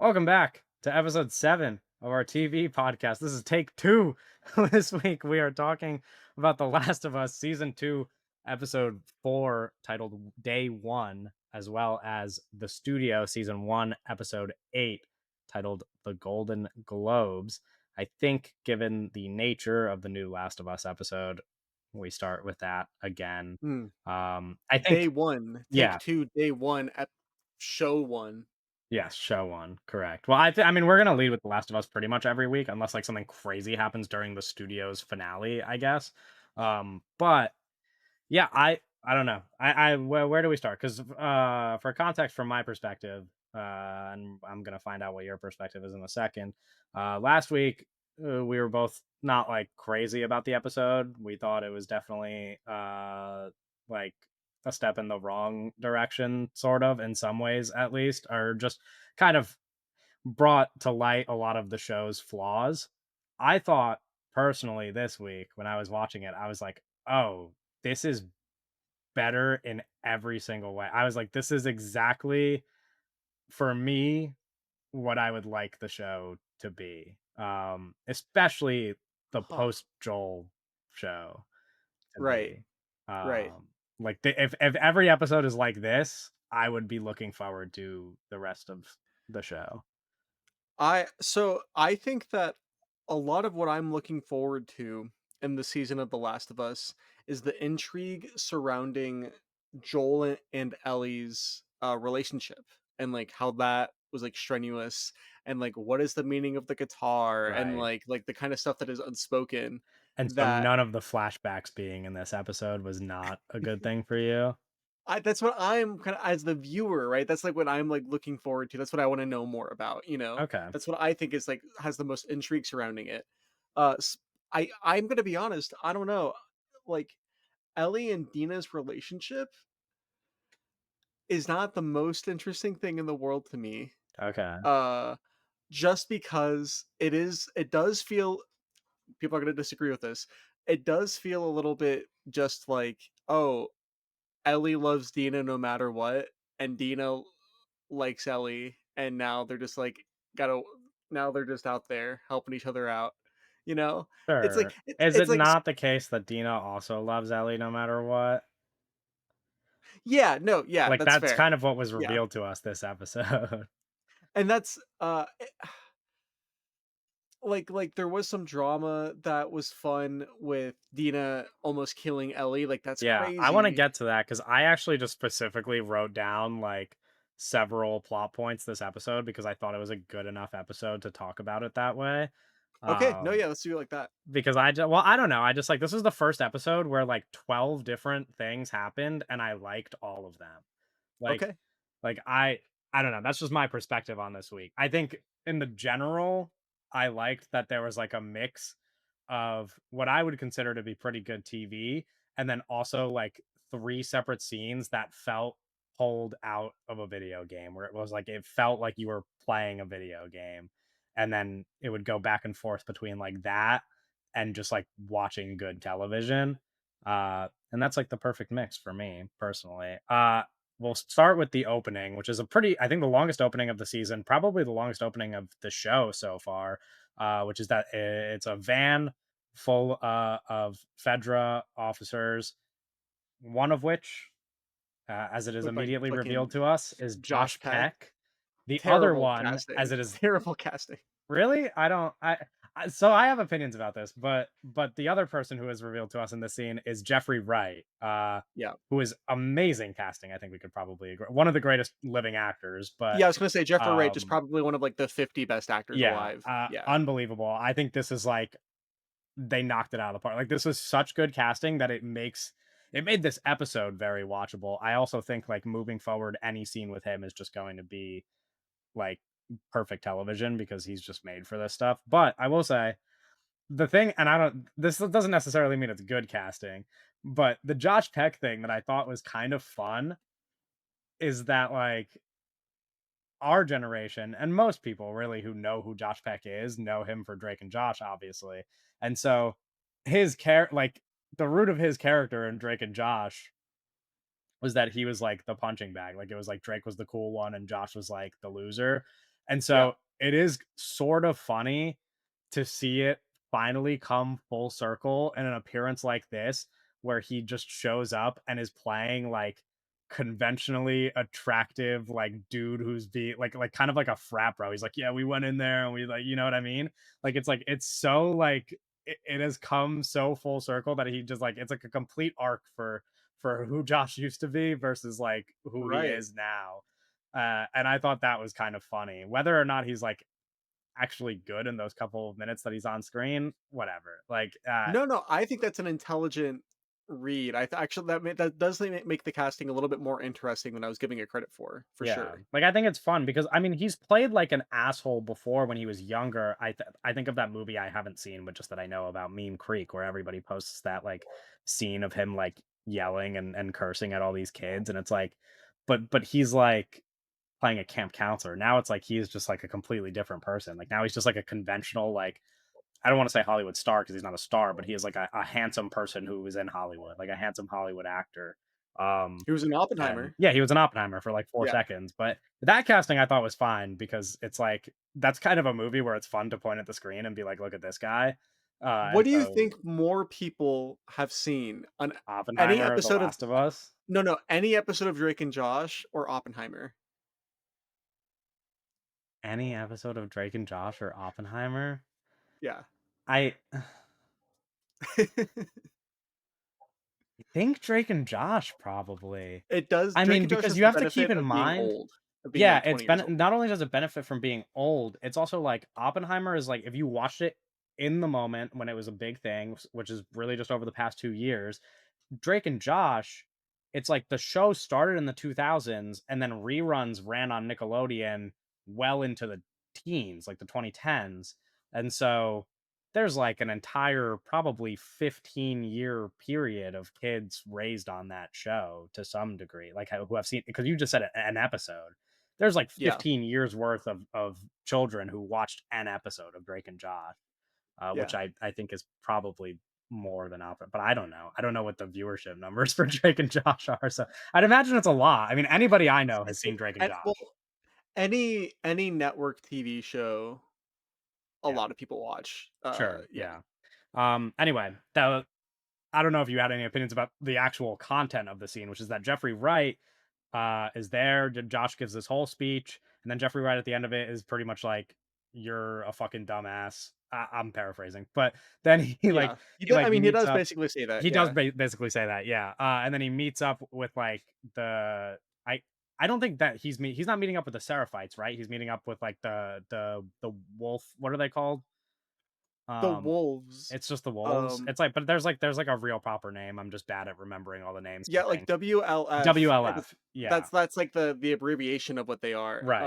Welcome back to episode 7 of our TV podcast. This is take 2. This week we are talking about The Last of Us season 2, episode 4, titled Day 1, as well as The Studio season 1, episode 8, titled The Golden Globes. I think, given the nature of the new Last of Us episode, we start with that again. Hmm. I Day think, 1, take yeah. 2, day 1, show 1. Yes, show one, correct. Well, I mean, we're gonna lead with The Last of Us pretty much every week, unless like something crazy happens during the studio's finale, I guess. But yeah, I don't know. Where do we start? Because for context, from my perspective, and I'm gonna find out what your perspective is in a second. Last week, we were both not like crazy about the episode. We thought it was definitely like a step in the wrong direction, sort of, in some ways, at least, or just kind of brought to light a lot of the show's flaws. I thought personally this week when I was watching it, I was like, oh, this is better in every single way. I was like, this is exactly for me what I would like the show to be. Especially the Huh. post Joel show to Right, be. right. Like if every episode is like this, I would be looking forward to the rest of the show. I think that a lot of what I'm looking forward to in the season of The Last of Us is the intrigue surrounding Joel and Ellie's, relationship, and, like, how that was, like, strenuous, and, like, what is the meaning of the guitar, and, Right. like, the kinda stuff that is unspoken And so that none of the flashbacks being in this episode was not a good thing for you? that's what I'm kinda as the viewer, right? That's, like, what I'm, like, looking forward to. That's what I wanna know more about, you know? Okay. That's what I think is, like, has the most intrigue surrounding it. S I'm gonna be honest, I don't know. Like, Ellie and Dina's relationship is not the most interesting thing in the world to me. Okay. Uh, just because it does feel people are gonna disagree with this. It does feel a little bit just like, oh, Ellie loves Dina no matter what, and Dina likes Ellie, and now they're just like gotta now they're just out there helping each other out. You know, it's like Sure. Is it's it like not the case that Dina also loves Ellie no matter what? yeah, no, yeah, Like, that's that's fair. kind of what was Yeah, revealed to us this episode. and that's like there was some drama that was fun with Dina almost killing Ellie. Like that's Yeah, I wanna crazy. get to that because I actually just specifically wrote down, like, several plot points this episode because I thought it was a good enough episode to talk about it that way. Okay, no, Um yeah, let's do it like that. Because well, I don't know, I just, like, this was the first episode where, like, 12 different things happened, and I liked all of them. Like Okay, I don't know, that's just my perspective on this week. I think in the general, I liked that there was, like, a mix of what I would consider to be pretty good TV, and then also, like, 3 separate scenes that felt pulled out of a video game, where it was like it felt like you were playing a video game, and then it would go back and forth between, like, that and just, like, watching good television, and that's, like, the perfect mix for me, personally. We'll start with the opening, which is a pretty I think the longest opening of the season, probably the longest opening of the show so far, which is that it's a van full, of Fedra officers, one of which, as it is with like immediately revealed fucking to us, is Josh Josh Peck. Peck. The other Terrible one, as casting. it is Terrible casting. really? I don't so I have opinions about this, but the other person who is revealed to us in this scene is Jeffrey Wright, Yeah, who is amazing casting. I think we could probably agree. One of the greatest living actors, but yeah. I was gonna say Jeffrey Wright is um, probably one of like the 50 best actors yeah, alive. Yeah. unbelievable. I think this is like they knocked it out of the park. Like this is such good casting that it made this episode very watchable. I also think like moving forward, any scene with him is just going to be like perfect television because he's just made for this stuff. But I will say the thing, and I don't, this doesn't necessarily mean it's good casting, but the Josh Peck thing that I thought was kind of fun is that like our generation and most people really who know who Josh Peck is know him for Drake and Josh, obviously. And so his like the root of his character in Drake and Josh was that he was like the punching bag. Like it was like Drake was the cool one and Josh was like the loser. And Yeah. so it is sort of funny to see it finally come full circle in an appearance like this, where he just shows up and is playing like conventionally attractive like dude who's be like kind of like a frat bro. He's like, yeah, we went in there and we like, you know what I mean? Like it's so like it has come so full circle that he just like it's like a complete arc for who Josh used to be versus like who he Right. is now. And I thought that was kind of funny. Whether or not he's like actually good in those couple of minutes that he's on screen, whatever. Like, No, no, I think that's an intelligent read. Actually, that does make the casting a little bit more interesting than I was giving it credit for yeah, sure. like I think it's fun because I mean he's played like an asshole before when he was younger. I think of that movie I haven't seen, but just that I know about, Meme Creek, where everybody posts that like scene of him like yelling and cursing at all these kids, and it's like, but he's like playing a camp counselor. Now it's like he's just like a completely different person. Like now he's just like a conventional like I don't want to say Hollywood star because he's not a star, but he is like a handsome person who is in Hollywood, like a handsome Hollywood actor. Um, He was in and Oppenheimer. yeah, he was an Oppenheimer for like four Yeah. seconds, but that casting I thought was fine because it's like that's kind of a movie where it's fun to point at the screen and be like, look at this guy. What And do you so think more people have seen on any Oppenheimer or The episode of Last of Us, no, no, any episode of Drake and Josh or Oppenheimer? any episode of Drake and Josh or Oppenheimer, Yeah. I think Drake and Josh probably. It does I Drake mean, and Josh because has you the have to keep benefit in of being mind old, of being, yeah, like, it's 20 years been old. not only does it benefit from being old, it's also like Oppenheimer is like if you watched it in the moment when it was a big thing, which is really just over the past 2 years, Drake and Josh, it's like the show started in the 2000s and then reruns ran on Nickelodeon well into the teens, like the 2010s. And so there's like an entire probably 15-year period of kids raised on that show to some degree, like who have seen because you just said an episode. There's like Yeah, 15 years worth of children who watched an episode of Drake and Josh, which yeah. I think is probably more than Opera, but I don't know. I don't know what the viewership numbers for Drake and Josh are. So I'd imagine it's a lot. I mean, anybody I know has seen Drake and And well, Josh. any network TV show, a Yeah, lot of people watch. sure. Yeah. Yeah. Anyway, that I don't know if you had any opinions about the actual content of the scene, which is that Jeffrey Wright is there. Josh gives this whole speech, and then Jeffrey Wright at the end of it is pretty much like, "You're a fucking dumbass." I'm paraphrasing, but then Yeah. he like I mean, he meets does up. basically say that, He does yeah. basically say that, yeah. And then he meets up with like the I. I don't think that he's not meeting up with the Seraphites, right? He's meeting up with like the wolf. What are they called? The Um, Wolves, it's just the wolves. um, It's like, but there's like a real proper name. I'm just bad at remembering all the names yeah, for like things. WLF, but WLF. Yeah. that's like the abbreviation of what they are, Right.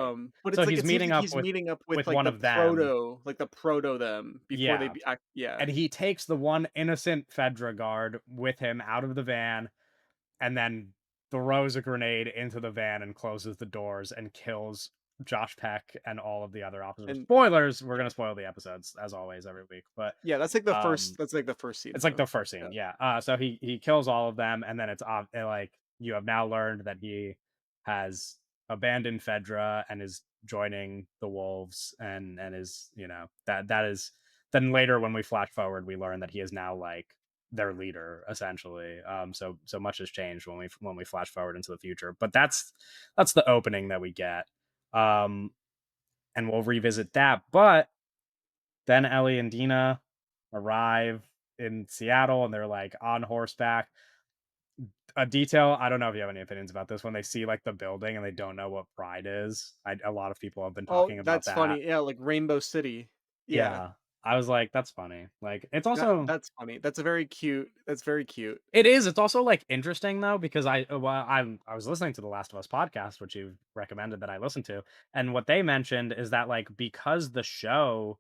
but So it's like he's meeting up he's meeting up with, with one of them. like, the proto them before they Yeah. be act yeah, And he takes the one innocent Fedra guard with him out of the van and then throws a grenade into the van and closes the doors and kills Josh Peck and all of the other officers. and Spoilers, we're yeah. gonna spoil the episodes as always every week. But Yeah, um that's, like, the first scene, it's like though. the first Yeah. scene, yeah. So he kills all of them, and then like you have now learned that he has abandoned Fedra and is joining the wolves, and is that is then later when we flash forward, we learn that he is now like their leader essentially. So much has changed when we flash forward into the future, but that's the opening that we get. Um, and we'll revisit that, but then Ellie and Dina arrive in Seattle and they're like on horseback. A detail, I don't know if you have any opinions about this when they see like the building and they don't know what Pride is. A lot of people have been Oh, talking about that's that. funny, yeah, like Rainbow City. Yeah. Yeah. I was like, that's funny. Like it's also That's funny. That's a very cute that's very cute. it is. It's also like interesting though because I was listening to the Last of Us podcast, which you recommended that I listen to, and what they mentioned is that like because the show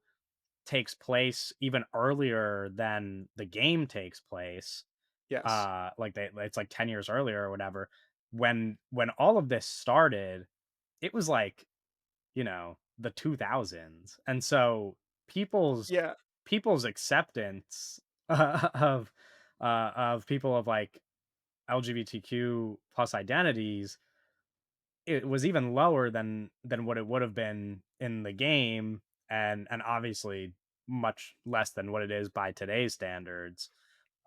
takes place even earlier than the game takes place, Yes. like it's like 10 years earlier or whatever. When all of this started, it was like, the 2000s. And so people's Yeah. people's acceptance of people of like LGBTQ plus identities, it was even lower than what it would have been in the game, and obviously much less than what it is by today's standards.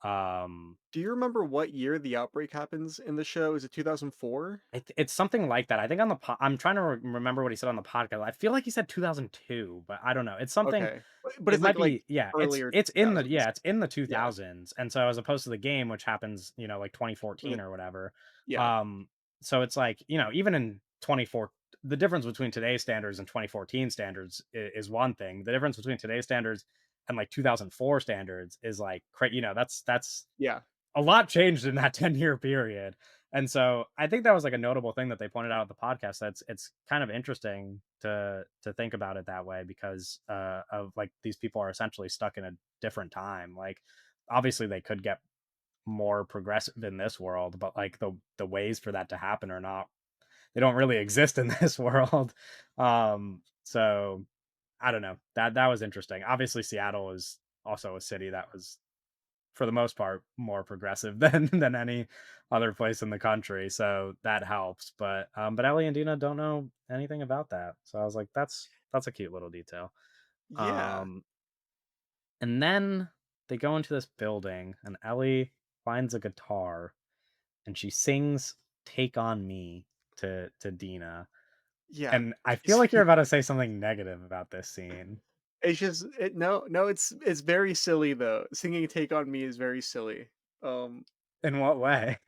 Um, Do you remember what year the outbreak happens in the show? Is it 2004? it's something like that. I think on the I'm trying to remember what he said on the podcast. I feel like he said 2002, but I don't know. It's something. Okay. But It it's might like be, yeah, earlier yeah, 2000s. it's in the Yeah. 2000s, and so as opposed to the game, which happens, like Uh, 2014 or whatever. yeah. Um, so it's like, even in 24, the difference between today's standards and 2014 standards is one thing. The difference between today's standards and like 2004 standards is like, that's Yeah. a lot changed in that 10-year period. And so I think that was like a notable thing that they pointed out at the podcast. That's it's kind of interesting to think about it that way because of like these people are essentially stuck in a different time. Like obviously they could get more progressive in this world, but like the ways for that to happen are not, they don't really exist in this world. So I don't know. That was interesting. Obviously Seattle is also a city that was for the most part more progressive than any other place in the country, so that helps. But Ellie and Dina don't know anything about that, so I was like, that's a cute little detail. Yeah. um and then they go into this building and Ellie finds a guitar and she sings "Take on Me" to Dina, Yeah. and I feel like you're about to say something negative about this scene. It's just no, it's very silly though. Singing "Take on Me" is very silly. Um, In what way?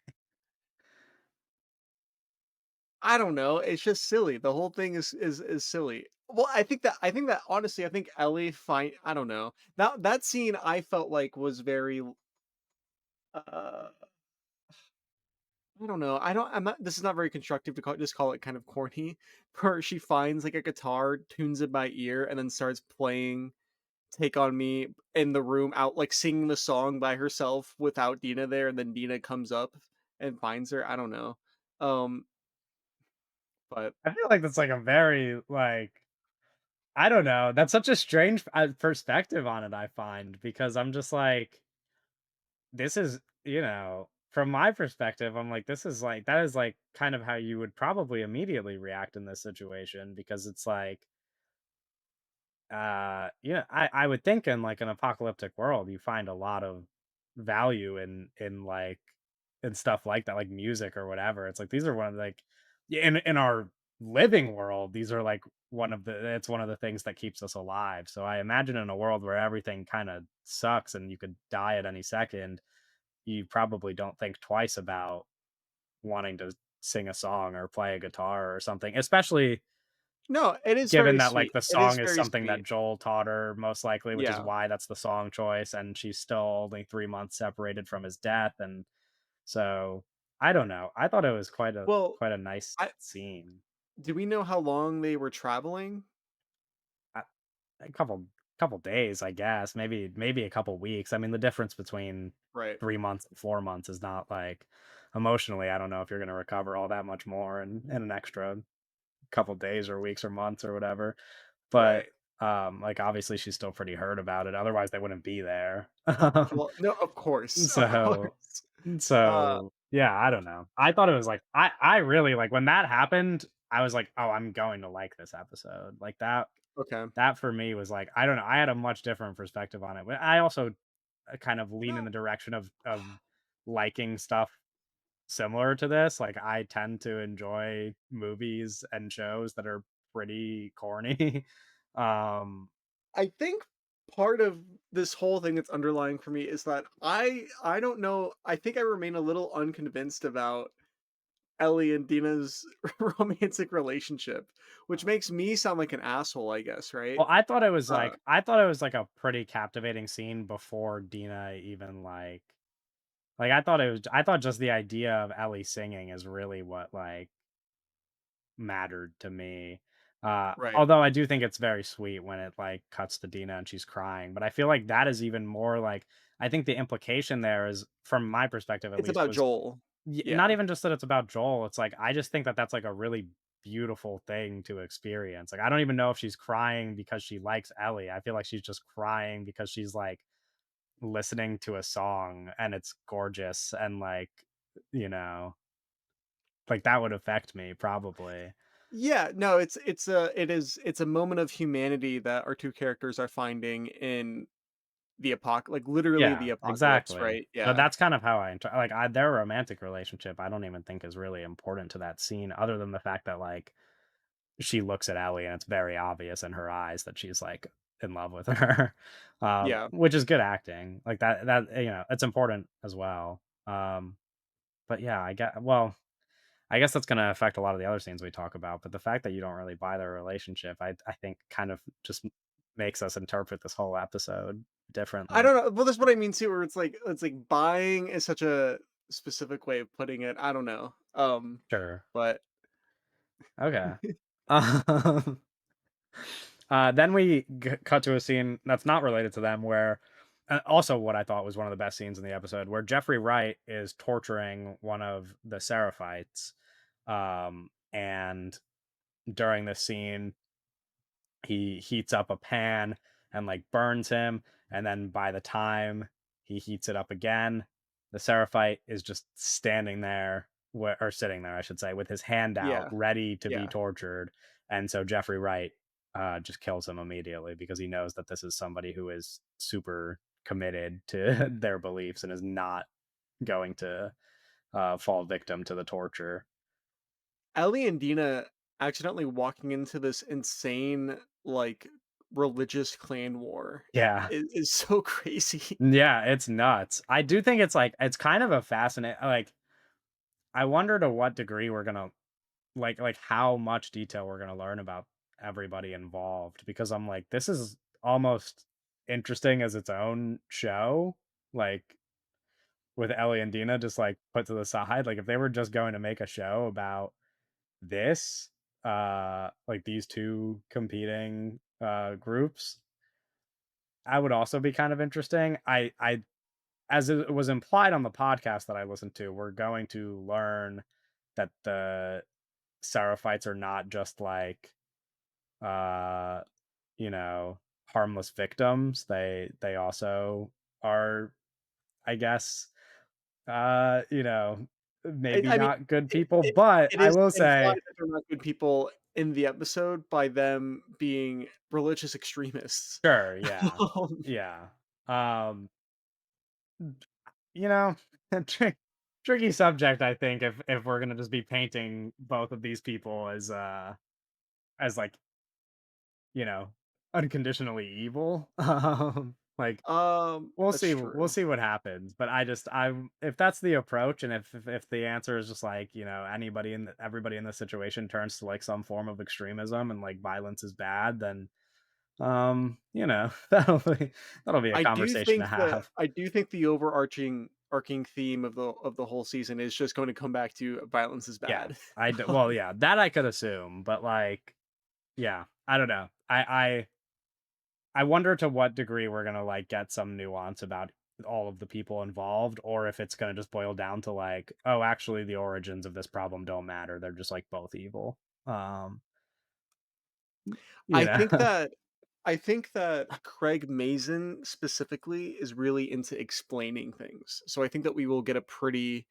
I don't know. It's just silly. The whole thing is silly. Well, I think that honestly, I think Ellie find I don't know. That scene I felt like was very uh I don't know. I'm not this is not very constructive to call it kind of corny. Where she finds like a guitar, tunes it by ear, and then starts playing Take on Me in the room out like singing the song by herself without Dina there, and then Dina comes up and finds her. I don't know. Um, but I feel like that's like a very like, I don't know. That's such a strange perspective on it, I find, because I'm just like, this is, from my perspective, I'm like, this is like, that is like kind of how you would probably immediately react in this situation because it's like, I would think in like an apocalyptic world, you find a lot of value in like in stuff like that, like music or whatever. It's like these are one of like, in our living world, these are like it's one of the things that keeps us alive. So I imagine in a world where everything kind of sucks and you could die at any second, you probably don't think twice about wanting to sing a song or play a guitar or something, especially no, it is given very that, like, sweet. the It is song is very something that sweet. Joel taught her most likely, which is Yeah. why that's the song choice, and she's still only 3 months separated from his death, and so, I don't know. I thought it was Well, quite a nice I scene. do we know how long they were traveling? A a couple days, I guess, maybe a couple weeks. I mean, the difference between Right. 3 months and 4 months is not, like, emotionally, I don't know if you're gonna recover all that much more in an extra couple days or weeks or months or whatever. But, Right. like, obviously, she's still pretty hurt about it, otherwise they wouldn't be there. Well, no, of course. Of So course. Uh, yeah, I don't know. I thought it was like, I really like, when that happened, I was like, "Oh, I'm going to like this episode." Like, okay. that for me was like, I don't know, I had a much different perspective on it, but I also, kind of lean in No. the direction of liking stuff similar to this. Like, I tend to enjoy movies and shows that are pretty corny. Um, I think part of this whole thing that's underlying for me is that I don't know. I think I remain a little unconvinced about Ellie and Dina's romantic relationship, which makes me sound like an asshole, I guess, right? well, Uh, I thought it was, like, a pretty captivating scene before Dina even, I thought just the idea of Ellie singing is really what, like, mattered to me. right. Although I do think it's very sweet when it, like, cuts to Dina and she's crying, but I feel like that is even more, like, I think the implication there is, from my perspective at It's least, about was Joel. not Yeah. even just that it's about Joel, it's like, I just think that that's, like, a really beautiful thing to experience. Like, I don't even know if she's crying because she likes Ellie. I feel like she's just crying because she's, like, listening to a song and it's gorgeous and, like, you know, like, that would affect me probably. Yeah, no, it's a moment of humanity that our 2 characters are finding in the like, literally Yeah, the apocalypse, exactly. right? But Yeah. that's kind of how I like, their romantic relationship, I don't even think is really important to that scene other than the fact that, like, she looks at Ellie and it's very obvious in her eyes that she's, like, in love with her, Yeah. which is good acting. Like, it's important as well. But yeah, I guess that's gonna affect a lot of the other scenes we talk about, but the fact that you don't really buy their relationship, I think kind of just makes us interpret this whole episode I differently. don't know, well, that's what I mean too, where it's like buying is such a specific way of putting it, I don't know, Sure. but Okay. Um, then we cut to a scene that's not related to them where also what I thought was one of the best scenes in the episode where Jeffrey Wright is torturing one of the Seraphites. And during this scene, he heats up a pan and like burns him, and then by the time he heats it up again, the Seraphite is just standing there or sitting there, I should say, with his hand out yeah, ready to be yeah. tortured. And so Jeffrey Wright just kills him immediately because he knows that this is somebody who is super committed to their beliefs and is not going to fall victim to the torture. Ellie and Dina accidentally walking into this insane, like, religious clan war Yeah. is so crazy. Yeah, it's nuts. I do think it's like it's kind of a fascinating like I wonder to what degree we're gonna like how much detail we're gonna learn about everybody involved because I'm like, this is almost interesting as its own show. Like with Ellie and Dina just like put to the side. Like if they were just going to make a show about this, like these two competing groups, I would also be kind of interesting. I as it was implied on the podcast that I listened to, we're going to learn that the Seraphites are not just like uh you know harmless victims. They also are, I guess, maybe I mean, not good it people, it but it I is will implied say that they're not good people in the episode by them being religious extremists. sure, yeah. Um, Yeah. Um you know, tricky subject, I think, if we're gonna just be painting both of these people as like, you know, unconditionally evil. Like that's we'll true. see what happens. But I if that's the approach and if the answer is just like, anybody everybody in this situation turns to like some form of extremism and like violence is bad, then that'll be a conversation to have. I do think the overarching arcing theme of the whole season is just going to come back to violence is Yeah. bad. Well, yeah, that I could assume, but like yeah, I don't know. I wonder to what degree we're gonna like get some nuance about all of the people involved, or if it's gonna just boil down to like, oh, actually, the origins of this problem don't matter. They're just like both evil. Um, you I know, think that I think that Craig Mazin specifically is really into explaining things. So I think that we will get a pretty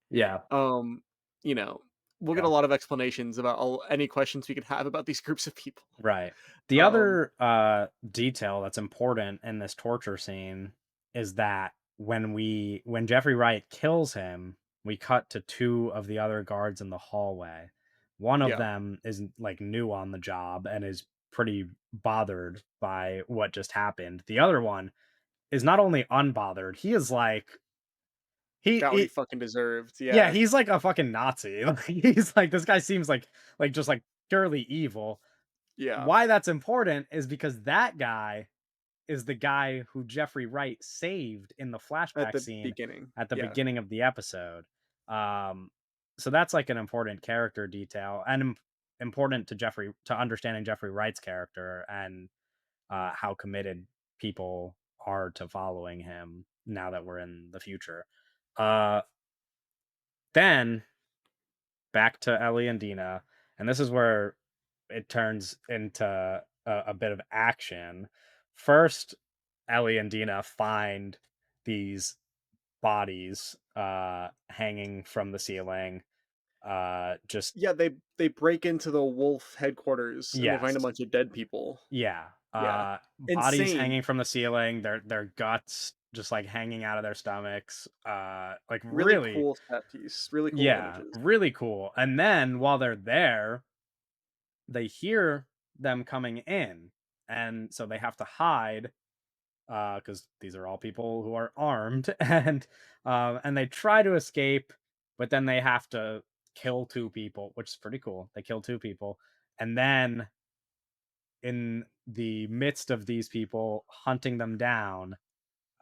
yeah. um, you know, we'll get a Yeah. lot of explanations about any questions we could have about these groups of people. Right. The Um, other detail that's important in this torture scene is that when Jeffrey Wright kills him, we cut to two of the other guards in the hallway. One of yeah, them is like new on the job and is pretty bothered by what just happened. The other one is not only unbothered, he is like got what he he fucking deserved. yeah, Yeah, he's like a fucking Nazi. Like, he's like this guy seems like just like purely evil. yeah, Why that's important is because that guy is the guy who Jeffrey Wright saved in the at flashback the scene beginning. at the Yeah. beginning of the episode. Um, so that's like an important character detail and important to understanding Jeffrey Wright's character and how committed people are to following him now that we're in the future. Uh, then back to Ellie and Dina, and this is where it turns into a bit of action. First, Ellie and Dina find these bodies hanging from the ceiling. Just Yeah, they break into the wolf headquarters and they find a yes. bunch of dead people. Yeah. Yeah. Bodies Insane. hanging from the ceiling, their guts just, like, hanging out of their stomachs, like, Really really cool set piece. Really cool yeah, images. really cool, and then while they're there, they hear them coming in, and so they have to hide, because these are all people who are armed, and they try to escape, but then they have to kill 2 people, which is pretty cool. They kill 2 people, and then in the midst of these people hunting them down,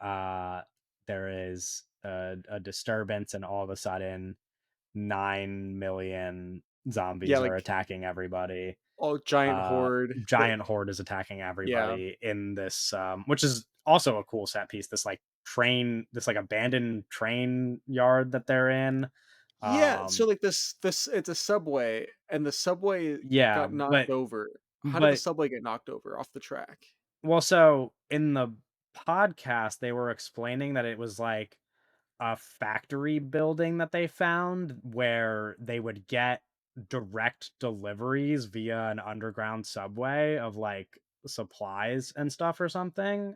uh, there is a disturbance, and all of a sudden, 9 million Yeah, zombies are like, attacking everybody. oh, giant Uh, horde that Giant horde is attacking yeah. everybody in this, which is also a cool set piece. This like abandoned train yard that they're in. Yeah, so, Um, like, this it's a subway, and the subway yeah, got knocked over. How did the but subway get knocked over off the track? well, so in the podcast, they were explaining that it was like a factory building that they found where they would get direct deliveries via an underground subway of like supplies and stuff or something.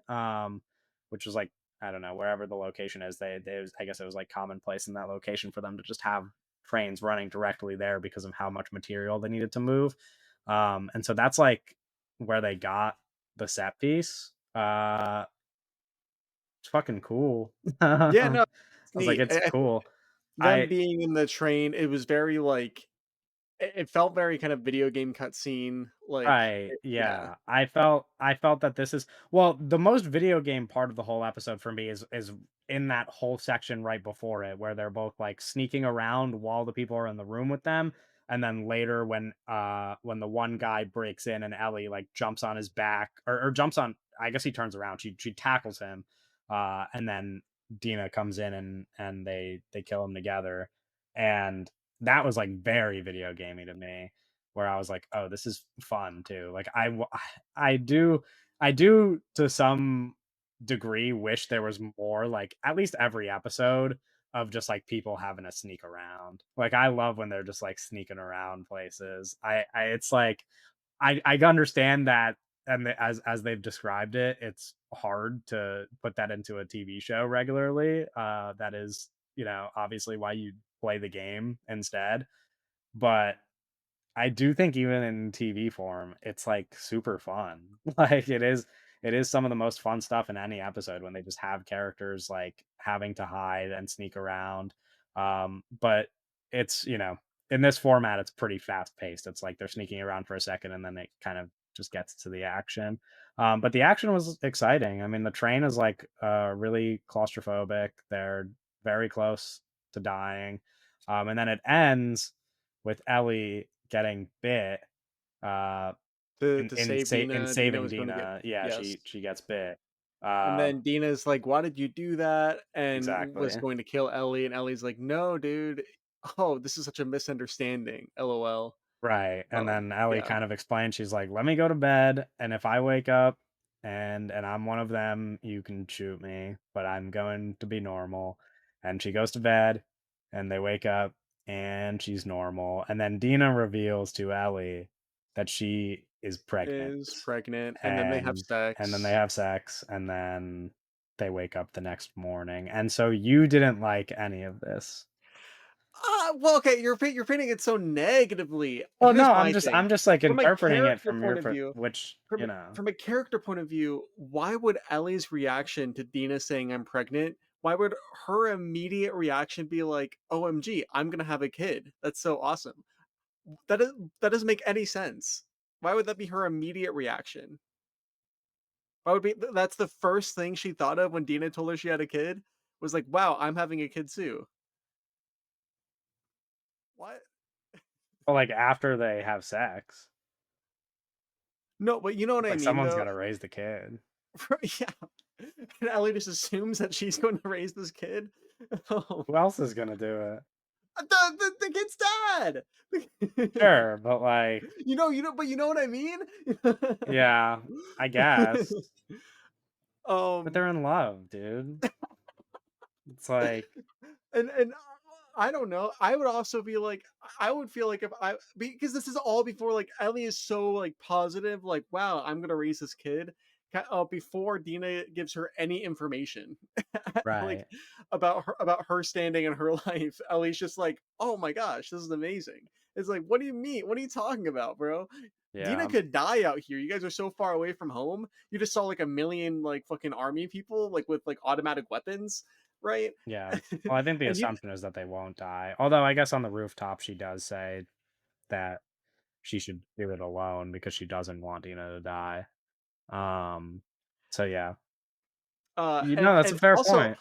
Which was like, I don't know, wherever the location is, I guess it was like commonplace in that location for them to just have trains running directly there because of how much material they needed to move. And so that's like where they got the set piece. It's fucking cool. Yeah, I no, it's was like, neat. it's I think cool. them I being in the train, it was very, like it felt very kind of video game cutscene, like, Right, yeah. yeah. I felt that this is well, the most video game part of the whole episode for me is in that whole section right before it, where they're both, like, sneaking around while the people are in the room with them, and then later when the one guy breaks in and Ellie, like, jumps on his back or jumps on I guess he turns around, she tackles him, and then Dina comes in and they kill him together, and that was, like, very video gamey to me. Where I was like, "Oh, this is fun too." Like I do I do to some degree wish there was more like at least every episode of just like people having to sneak around. Like I love when they're just like sneaking around places. I it's like I understand that and as they've described it, it's hard to put that into a TV show regularly. That is, obviously why you play the game instead. But I do think even in TV form, it's, like, super fun. Like, it is some of the most fun stuff in any episode when they just have characters, like, having to hide and sneak around, but it's, in this format, it's pretty fast-paced. It's like they're sneaking around for a second, and then it kind of just gets to the action, but the action was exciting. I mean, the train is, like, really claustrophobic. They're very close to dying, and then it ends with Ellie getting bit, uh, To save in Dina, Dina saving was gonna get Dina. Yeah, yes. she gets bit. And Uh, then Dina's like, "Why did you do that?" And was exactly. going to kill Ellie, and Ellie's like, "No, dude. Oh, this is such a misunderstanding. LOL." Right, and then Ellie Yeah. kind of explains, she's like, "Let me go to bed, and if I wake up and I'm one of them, you can shoot me, but I'm going to be normal." And she goes to bed, and they wake up, and she's normal, and then Dina reveals to Ellie that she is pregnant, Is pregnant, and then they have and then they sex. have sex, and then they wake up the next morning, and so you didn't like any of this. Well, okay, you're painting it so negatively. Well, no, Here's I'm my just thing. I'm just, like, From a interpreting it character from point your of view which, from a character point of view, why would Ellie's reaction to Dina saying I'm pregnant, why would her immediate reaction be like, "OMG, I'm gonna have a kid. That's so awesome." That is that doesn't make any sense. Why would that be her immediate reaction? Why would be that's the first thing she thought of when Dina told her she had a kid? Was like, "Wow, I'm having a kid too." What? well, like, after they have sex, No, but you know what it's I like mean someone's though? gotta raise the kid. Yeah. And Ellie just assumes that she's going to raise this kid. Oh. Who else is gonna do it? The kid's dad. Sure, but, like, But you know what I mean? yeah, I guess, but um, they're in love, dude. It's like and I don't know. I would also be like, I would feel like if I, because this is all before like Ellie is so like positive, like wow, I'm gonna raise this kid. Before Dina gives her any information, like Right. about her standing in her life, Ellie's just like, oh my gosh, this is amazing. It's like, what do you mean? What are you talking about, bro? Dina Yeah. could die out here. You guys are so far away from home. You just saw like a million like fucking army people like with like automatic weapons, right? Yeah. Well, I think the and you assumption is that they won't die. Although I guess on the rooftop she does say that she should do it alone because she doesn't want Dina to die. Um, so yeah. You know, that's a and fair also point.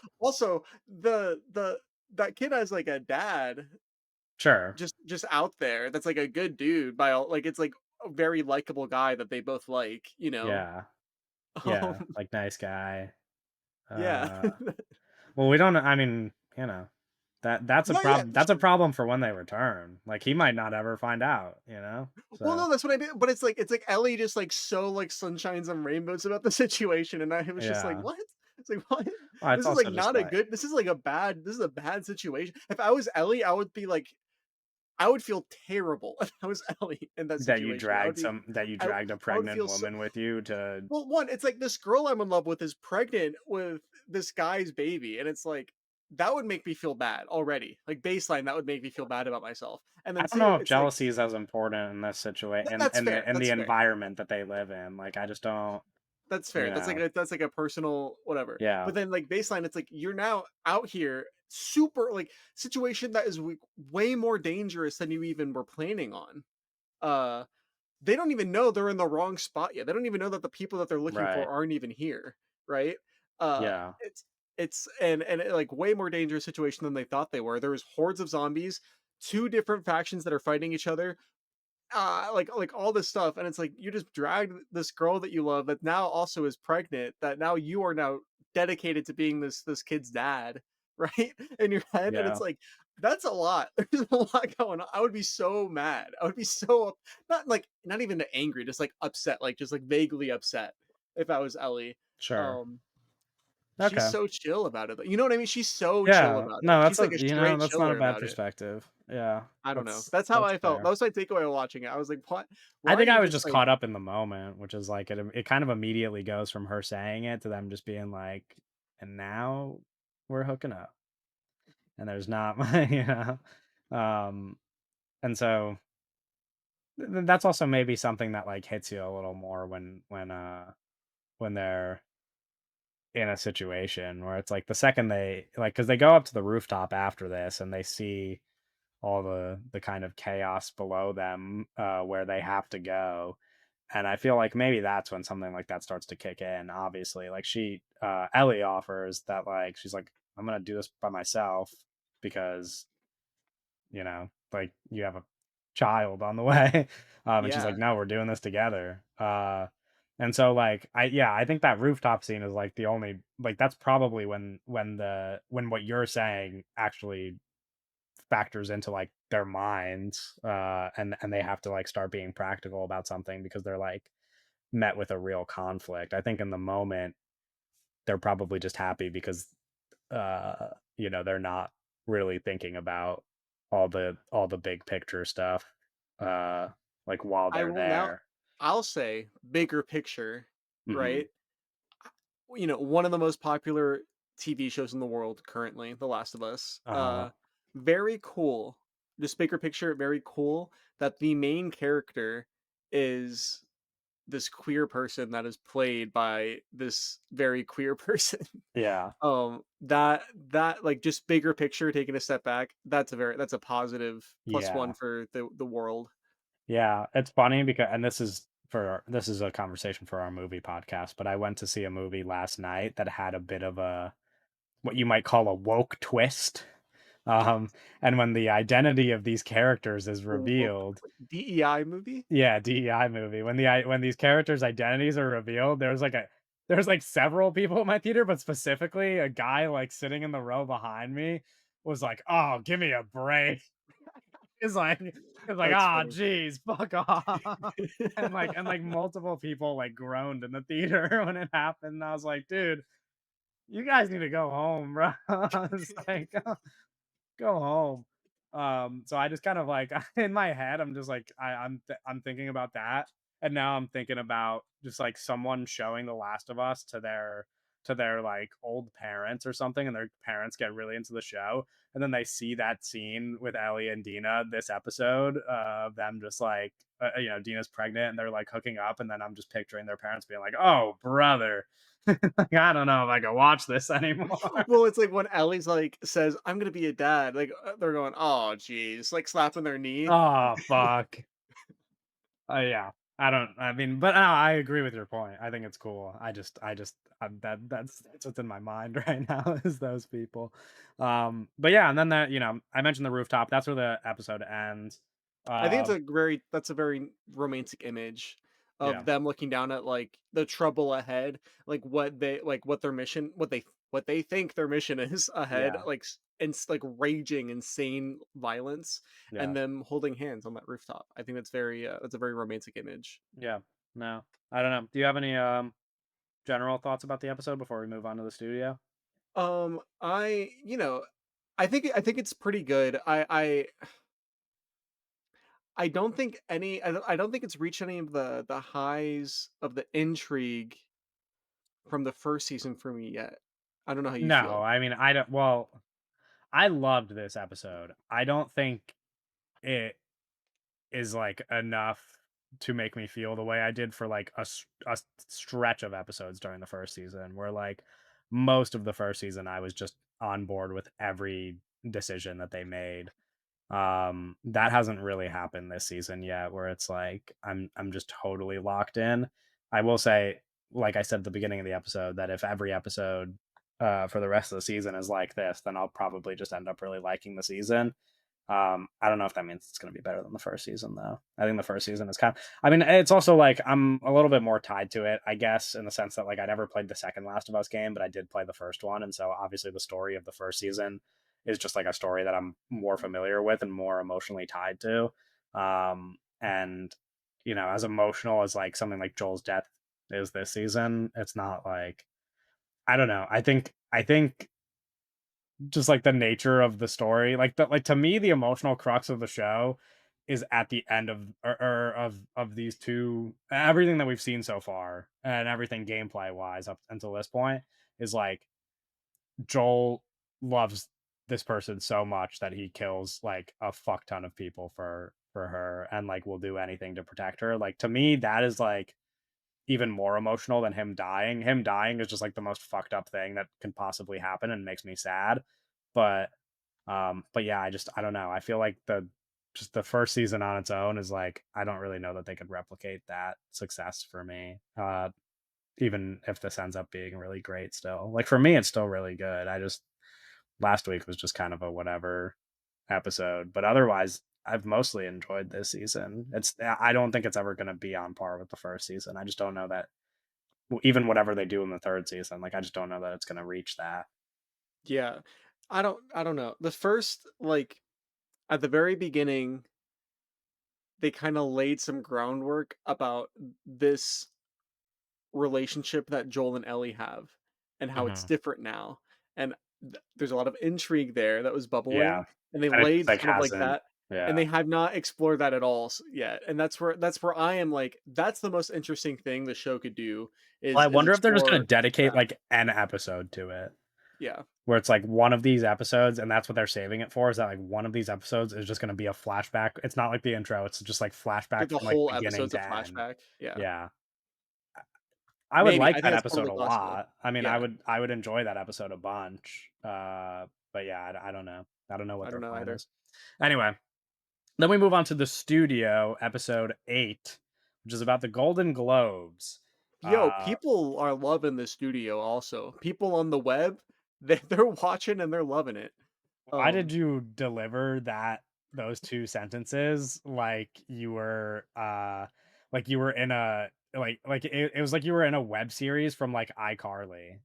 the that kid has like a dad Sure. just out there that's like a good dude by all, like it's like a very likable guy that they both like, you know. Yeah. Yeah, um like, nice guy. yeah. Well, we don't I mean, you know, No, yeah, for that's a sure. problem for when they return. Like, he might not ever find out, you know? Well, So, no, that's what I mean, but it's like Ellie just like so like sunshines and rainbows about the situation, and I was just like, yeah. what? It's like, what? Well, it's also just like This is like a bad, this is a bad situation. If I was Ellie, I would be like, I would feel terrible if I was Ellie in that situation. that you I dragged a I would pregnant feel so, woman with you to well, one, it's like this girl I'm in love with is pregnant with this guy's baby, and it's like that would make me feel bad already. Like baseline, that would make me feel bad about myself. And I then don't two, know if it's like jealousy is as important in this situation that's fair. in the That's fair. environment that they live in. Like, I just don't, That's you fair. know. That's like a personal whatever. Yeah. But then like baseline, it's like you're now out here super like situation that is way more dangerous than you even were planning on. Uh they don't even know they're in the wrong spot yet. They don't even know that the people that they're looking Right. for aren't even here, right? Uh Yeah. it's like way more dangerous situation than they thought they were. There's hordes of zombies, two different factions that are fighting each other, like all this stuff, and it's like you just dragged this girl that you love that now also is pregnant, that now you are now dedicated to being this kid's dad, right? In your head, and it's Yeah. like that's a lot. There's a lot going on. I would be so mad. I would be so not like not even angry, just like upset, like just like vaguely upset if I was Ellie. Sure. Um, she's Okay. so chill about it. You know what I mean? She's so chill Yeah. about it. No, She's that's like a a you know, straight that's not a chiller bad about it. perspective. Yeah. I don't know. That's how That's I felt. That fair. was my takeaway watching it. I was like, "What? I Why are think you I was just just like?" caught up in the moment, which is like it kind of immediately goes from her saying it to them just being like, "And now we're hooking up." And there's not you know? Um, and so that's also maybe something that like hits you a little more when they're in a situation where it's like the second they like because they go up to the rooftop after this and they see all the kind of chaos below them where they have to go. And I feel like maybe that's when something like that starts to kick in, obviously. Like Ellie offers that, like, she's like, I'm going to do this by myself because, like you have a child on the way. And she's like, Yeah. no, we're doing this together. And so like, yeah, I think that rooftop scene is like the only, like, that's probably when what you're saying actually factors into like their minds and they have to like start being practical about something because they're like met with a real conflict. I think in the moment they're probably just happy because they're not really thinking about all the big picture stuff uh like while I they're will now there. I'll say bigger picture, Mhm. right? One of the most popular TV shows in the world currently, The Last of Us. Uh-huh. Very cool. This bigger picture, very cool that the main character is this queer person that is played by this very queer person. Yeah. That like just bigger picture, taking a step back, that's a positive plus one Yeah. for the world. Yeah, it's funny because and this is a conversation for our movie podcast, but I went to see a movie last night that had a bit of a what you might call a woke twist. Um, and when the identity of these characters is Woke revealed, DEI movie? yeah, DEI movie. When these characters' identities are revealed, there's like several people in my theater, but specifically a guy like sitting in the row behind me was like, "Oh, give me a break." It's like, That's "Ah, funny. geez, fuck off." And multiple people like groaned in the theater when it happened. I was like, "Dude, you guys need to go home, bro." It's like go home. So I just kind of like in my head, I'm just like I'm thinking about that, and now I'm thinking about just like someone showing The Last of Us to their like old parents or something, and their parents get really into the show, and then they see that scene with Ellie and Dina this episode of them just like you know, Dina's pregnant and they're like hooking up, and then I'm just picturing their parents being like, "Oh, brother." Like, I don't know if I can watch this anymore. Well, it's like when Ellie's like says, "I'm gonna be a dad," like they're going, "Oh, geez," like slapping their knee. Oh, fuck. Yeah. I don't. I mean, but I agree with your point. I think it's cool. That's what's in my mind right now is those people. But yeah, and then that you know I mentioned the rooftop. That's where the episode ends. I think it's Um, a very that's a very romantic image yeah, of them looking down at like the trouble ahead, like what their mission, what they think their mission is ahead, yeah, like like raging insane violence, yeah, and them holding hands on that rooftop. I think that's a very romantic image. yeah. No, I don't know. Do you have any general thoughts about the episode before we move on to the studio? I I think it's pretty good. I don't think I don't think it's reached any of the highs of the intrigue from the first season for me yet. I don't know how you No, feel. I mean I don't. Well, I loved this episode. I don't think it is like enough to make me feel the way I did for like a stretch of episodes during the first season, where like most of the first season I was just on board with every decision that they made. That hasn't really happened this season yet, where it's like I'm just totally locked in. I will say, like I said at the beginning of the episode, that if every episode for the rest of the season is like this, then I'll probably just end up really liking the season. I don't know if that means it's going to be better than the first season, though. I think the first season is kind of. I mean, it's also like I'm a little bit more tied to it, I guess, in the sense that like I never played the second Last of Us game, but I did play the first one, and so obviously the story of the first season is just like a story that I'm more familiar with and more emotionally tied to. And you know, as emotional as like something like Joel's death is this season, it's not like I don't know. I think just like the nature of the story, like to me, the emotional crux of the show is at the end of of these two everything that we've seen so far and everything gameplay wise up until this point is like Joel loves this person so much that he kills like a fuck ton of people for her and like will do anything to protect her. Like to me, that is like even more emotional than him dying. Him dying is just like the most fucked up thing that can possibly happen and makes me sad. But but yeah, I don't know. I feel like the just the first season on its own is like I don't really know that they could replicate that success for me. Even if this ends up being really great still. Like for me it's still really good. I just last week was just kind of a whatever episode, but otherwise I've mostly enjoyed this season. I don't think it's ever going to be on par with the first season. I just don't know that even whatever they do in the third season, like I just don't know that it's going to reach that. Yeah. I don't know. The first like at the very beginning, they kind of laid some groundwork about this relationship that Joel and Ellie have and how it's Mhm. different now. And there's a lot of intrigue there that was Yeah, bubbling, and they and it just laid like kind of like hasn't. that, Yeah. and they have not explored that at all yet. And that's where I am like, that's the most interesting thing the show could do Well, I is wonder if they're just gonna explore dedicate, that. like, an episode to it, Yeah, where it's, like, one of these episodes, and that's what they're saving it for, is that, like, one of these episodes is just gonna be a flashback. It's not like the intro, it's just, like, like flashback the from, like, whole beginning episode's a to end. flashback. Yeah, Yeah. I would maybe like I think that that's part of episode the a classical. lot. I mean, Yeah, I would enjoy that episode a bunch, but yeah, I don't know. I don't know what I don't their know plan either. is. Anyway, then we move on to the studio, episode 8, which is about the Golden Globes. Yo, Uh people are loving the studio. Also, people on the web, they're watching and they're loving it. Why did Um, you deliver those 2 sentences like you were in a it was like you were in a web series from, like, iCarly.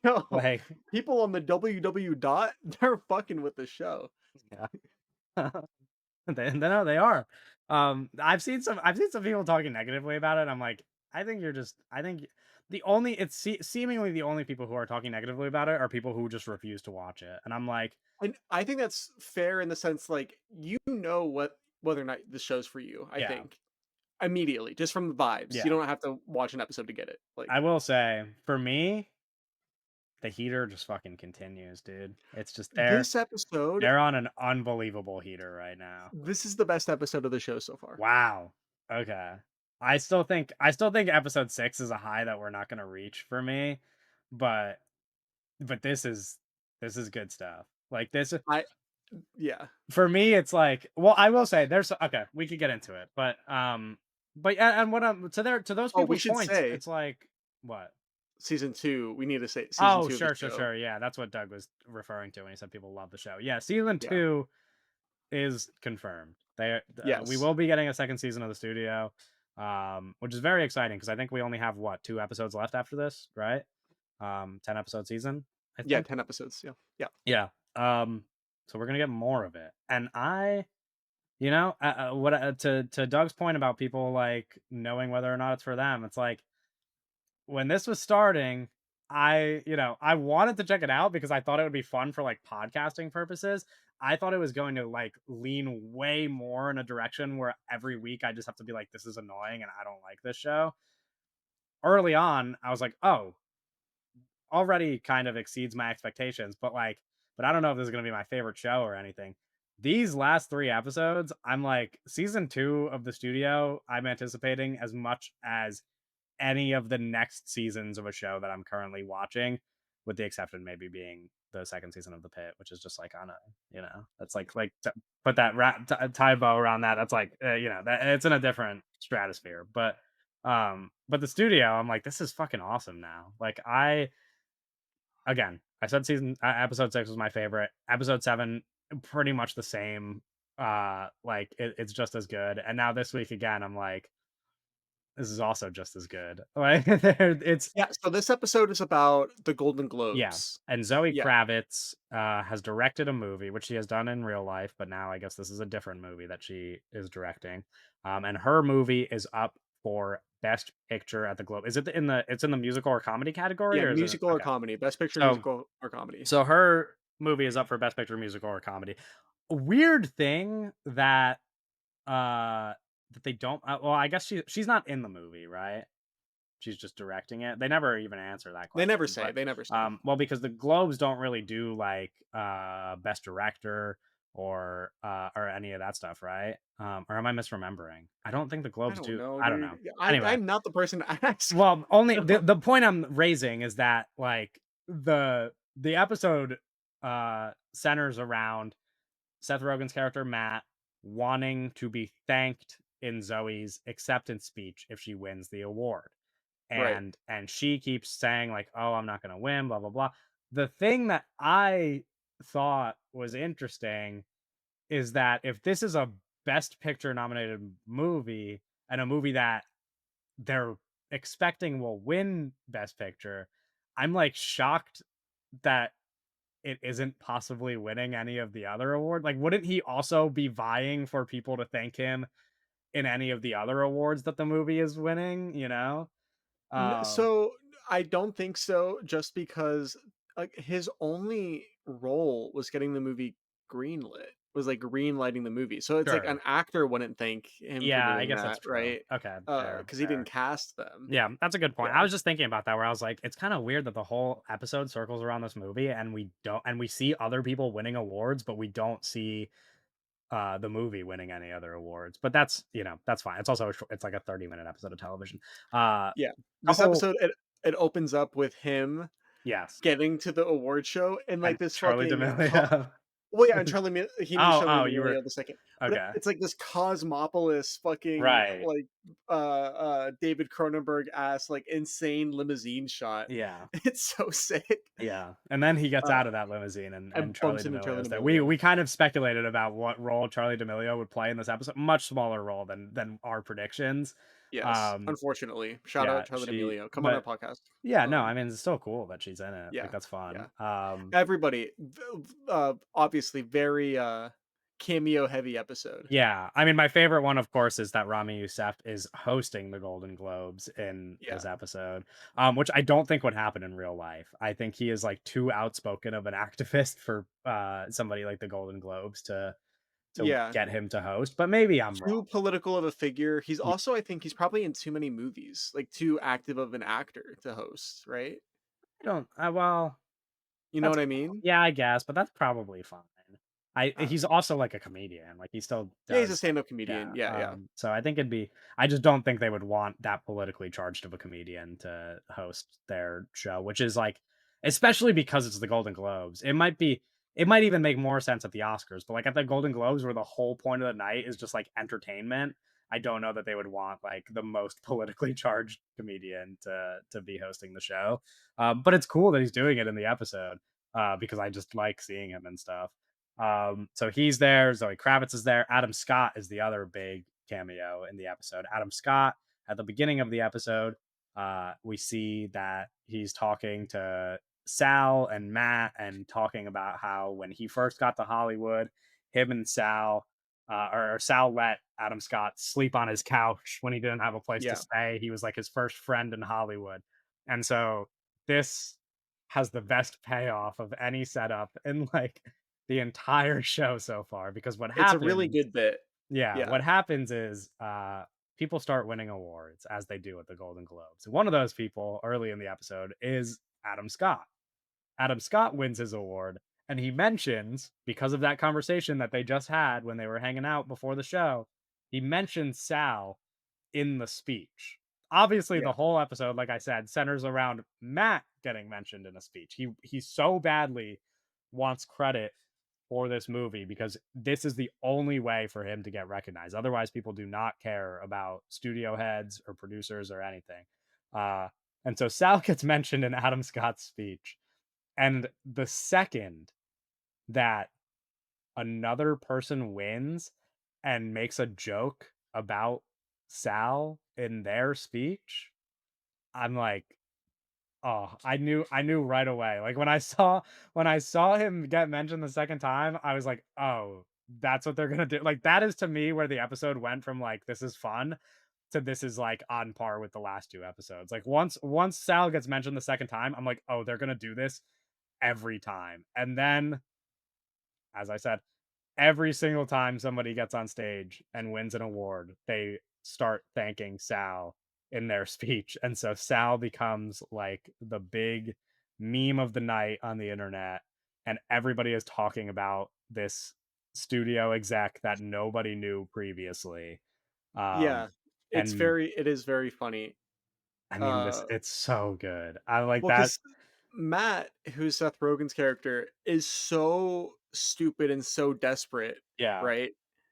yo, Like people on the WW dot, they're fucking with the show. yeah. They no, they are. I've seen some people talking negatively about it, I'm like, I think you're just I think the only it's seemingly the only people who are talking negatively about it are people who just refuse to watch it, and I'm like, And I think that's fair in the sense, like, you know what whether or not the show's for you, I yeah, think, immediately, just from the vibes. You yeah. don't have to watch an episode to get it. Like, I will say, for me, the heater just fucking continues, dude. It's just this episode, they're on an unbelievable heater right now. this is the best episode of the show so far. Wow. Okay. I still think episode 6 is a high that we're not gonna reach for me, but this is good stuff. Like this I Yeah. for me, it's like well, I will say there's okay, we could get into it, but and what I'm to those Oh, we people's should points, say it's like what? season 2, we need to say season Oh, 2 of the sure, sure, show. sure. Yeah, that's what Doug was referring to when he said people love the show. Yeah, season Yeah. 2 is confirmed. We Yes. will be getting a second season of the studio, which is very exciting because I think we only have what 2 episodes left after this, right? 10 episode season, I Yeah, think. 10 episodes, yeah. Yeah. Yeah. So we're gonna get more of it, and what to Doug's point about people like knowing whether or not it's for them. It's like when this was starting, I wanted to check it out because I thought it would be fun for like podcasting purposes. I thought it was going to like lean way more in a direction where every week I just have to be like, this is annoying and I don't like this show. Early on, I was like, oh, already kind of exceeds my expectations, but I don't know if this is gonna be my favorite show or anything. These last 3 episodes, I'm like, season 2 of the studio, I'm anticipating as much as any of the next seasons of a show that I'm currently watching, with the exception maybe being the second season of The Pit, which is just like on a, that's like to put that tie bow around that. That's like, that it's in a different stratosphere. But the studio, I'm like, this is fucking awesome now. Like again, I said episode 6 was my favorite. Episode 7, pretty much the same. Like it's just as good. And now this week again, I'm like, this is also just as good. Like it's Yeah, so this episode is about the Golden yeah. Globes. And Zoe Yeah. Kravitz has directed a movie, which she has done in real life, but now I guess this is a different movie that she is directing. And her movie is up for Best Picture at the Globe. Is it in the it's in the musical or comedy category, Yeah, or is it musical or okay? comedy, Best Picture So musical or comedy. so her movie is up for Best Picture musical or comedy. A weird thing uh that they don't well, I guess she's not in the movie, right? She's just directing it. They never even answer that question, but, They never say. well, because the Globes don't really do, like, Best Director or any of that stuff, right? Or am I misremembering? I don't think the I Globes don't do know, I don't dude. know. Anyway, I'm not the person to ask. well, only the point I'm raising is that, like, the episode, centers around Seth Rogen's character, Matt, wanting to be thanked in Zoe's acceptance speech if she wins the award, Right. and she keeps saying like, "Oh, I'm not going to win, blah blah blah." The thing that I thought was interesting is that if this is a best picture nominated movie and a movie that they're expecting will win best picture, I'm like shocked that it isn't possibly winning any of the other award. Like wouldn't he also be vying for people to thank him in any of the other awards that the movie is winning? Um So I don't think so, just because like his only role was getting the movie greenlit, was like green lighting the movie. So it's like an Sure. actor wouldn't thank him for Yeah, I doing guess that's that, true. right? Okay, fair, Because he didn't fair. cast them. Yeah, that's a good point. I Yeah. was just thinking about that where I was like, it's kind of weird that the whole episode circles around this movie and we see other people winning awards, but we don't see the movie winning any other awards. But that's fine. It's also it's like a 30-minute episode of television. Uh Yeah. the This whole episode, it opens up with him yes. getting to the award show and And like this Charlie fucking D'Amelio. well, yeah, and he meets Oh, Charlie oh, you were D'Amelio the second, but okay. it's like this Cosmopolis fucking Right. like David Cronenberg ass like insane limousine shot. Yeah. It's so sick. Yeah, and then he gets Uh, out of that limousine and and Charlie bumps into Charlie D'Amelio's there. We D'Amelio. kind of speculated about what role Charlie D'Amelio would play in this episode. Much smaller role than our predictions. Yes, Um, unfortunately. Shout yeah, out Charlie D'Amelio. Come on our but podcast. yeah, no, I Um, mean it's still cool that she's in it. Like yeah, that's yeah. fun. Everybody, obviously very cameo heavy episode. Yeah, I mean, my favorite one, of course, is that Rami Youssef is hosting the Golden Globes in Yeah. this episode, which I don't think would happen in real life. I think he is like too outspoken of an activist for somebody like the Golden Globes to Yeah. get him to host. But maybe I'm Too wrong. political of a figure. He's Yeah, also, I think he's probably in too many movies, like, too active of an actor to host, right? I don't. Well, You know that's what I mean? yeah, I guess, but that's probably fine. Uh, He's also like a comedian, like he still yeah, he's a does stand-up yeah, comedian. Yeah, yeah. so I think it'd be I just don't think they would want that politically charged of a comedian to host their show, which is like especially because it's the Golden Globes. It might even make more sense at the Oscars, but like at the Golden Globes where the whole point of the night is just like entertainment, I don't know that they would want like the most politically charged comedian to be hosting the show. But it's cool that he's doing it in the episode because I just like seeing him and stuff. So he's there. Zoe Kravitz is there. Adam Scott is the other big cameo in the episode. Adam Scott, at the beginning of the episode, we see that he's talking to Sal and Matt and talking about how when he first got to Hollywood, him and Sal, or Sal let Adam Scott sleep on his couch when he didn't have a place to Yeah. stay. He was like his first friend in Hollywood. And so this has the best payoff of any setup in like the entire show so far because what It's a really happens good bit. yeah, Yeah. what happens is, people start winning awards as they do at the Golden Globes. One of those people early in the episode is Adam Scott. Adam Scott wins his award, and he mentions, because of that conversation that they just had when they were hanging out before the show, he mentions Sal in the speech. Obviously, Yeah. the whole episode, like I said, centers around Matt getting mentioned in a speech. He so badly wants credit for this movie because this is the only way for him to get recognized. Otherwise, people do not care about studio heads or producers or anything. Uh, and so Sal gets mentioned in Adam Scott's speech. And the second that another person wins and makes a joke about Sal in their speech, I'm like, "Oh, I knew right away." Like when I saw him get mentioned the second time, I was like, "Oh, that's what they're gonna do." Like that is to me where the episode went from like this is fun to this is like on par with the last two episodes. Like once Sal gets mentioned the second time, I'm like, "Oh, they're gonna do this every time." And then, as I said, every single time somebody gets on stage and wins an award, they start thanking Sal in their speech. And so Sal becomes like the big meme of the night on the internet. And everybody is talking about this studio exec that nobody knew previously. Um, Yeah. It's and very it is very funny. I mean, this Uh, it's so good. I like well, that. because Matt, who's Seth Rogen's character, is so stupid and so desperate, Yeah, right?